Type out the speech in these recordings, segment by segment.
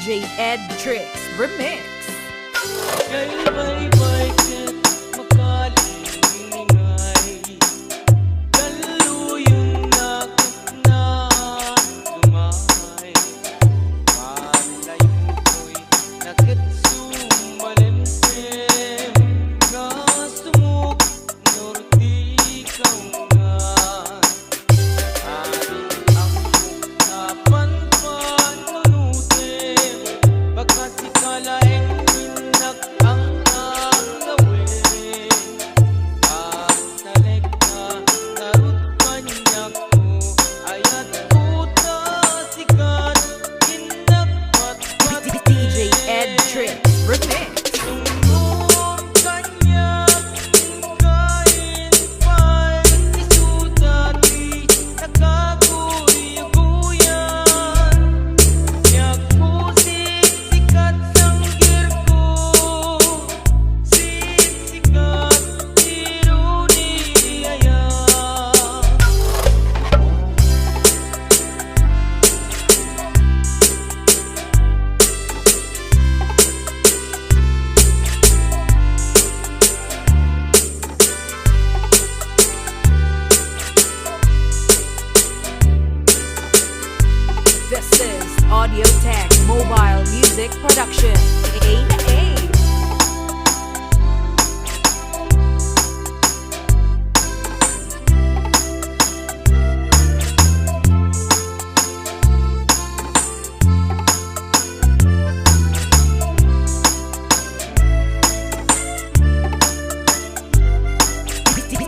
DJ EdtriX Remix. Kay baybay ket makalingay, dalluyon nakot na lumay. Malayo ko'y nakatsumalimsim, kasumok norte kaungan. Aring ang muknapan panunutin, baka sikalaing minak ang gawin. At taleg na narut kanyak ko, ayat puta sikat kinakpat-pat DJ EdtriX Remix. Tungong kanyak kain pa'y isudati, nagkaguyuguyan. Yakusik sikat sanggir ko, sikat iruniyaya. This is Audio Tech Mobile Music Production. A.A.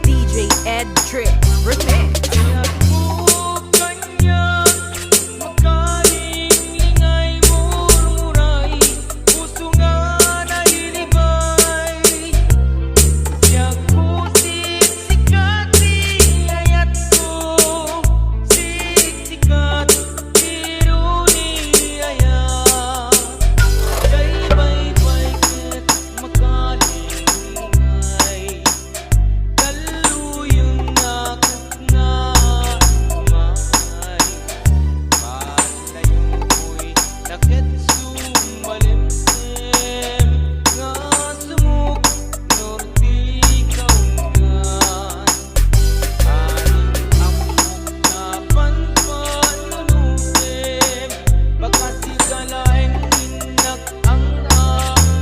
DJ EdtriX Remix. Ayat mo kanyak makalingay murmuray, puso nga nahilibay. Yakusik sikati ayat ko, sikat iruniyaya. Kay baybay ket makalingay, dalluyon nakot na lumay. Malayo ko'y nakatsumalimsim, kasumok norte kaungan. Aring ang muknapan panunutin, baka sigalaing minak ang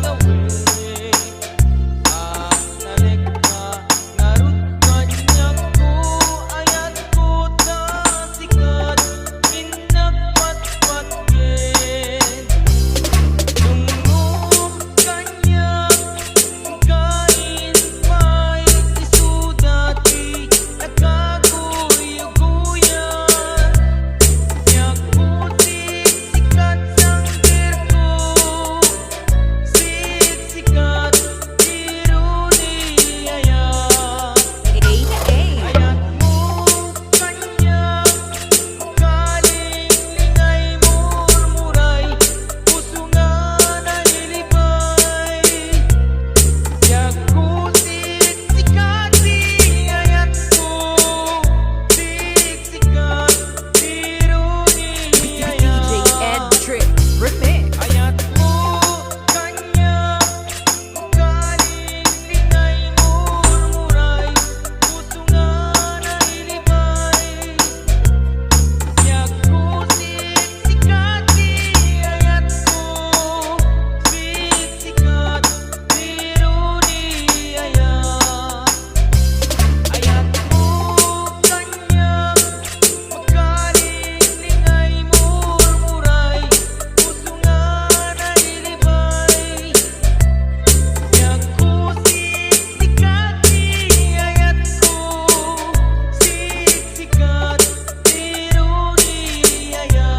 gawin. At taleg na narut kanyak ko, ayat puta sikat kinakpat-pat ket. Tungong kanyak kain pa'y isudati, nagkaguyuguyan. Yakusik sikat sanggir ko, sikat iruniyaya. A.A. Ayat mo kanyak makalingay murmuray, puso nga nahilibay. Yakusik sikati ayat ko, sikat iruniyaya. DJ EdtriX Remix. Ayat mo kanyak makalingay murmuray, puso nga nahilibay. Yakusik sikati ayat ko, sikat iruniyaya. Ayat mo kanyak makalingay murmuray, puso nga nahilibay. Yakusik sikati ayat ko, sikat iruniyaya.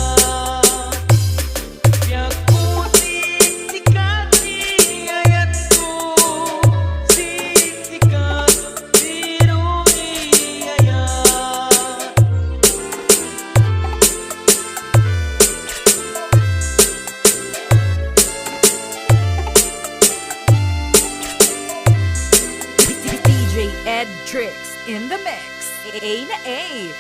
Yakusik sikati ayat ko, sikat iruniyaya. DJ EdtriX in the mix. A.A.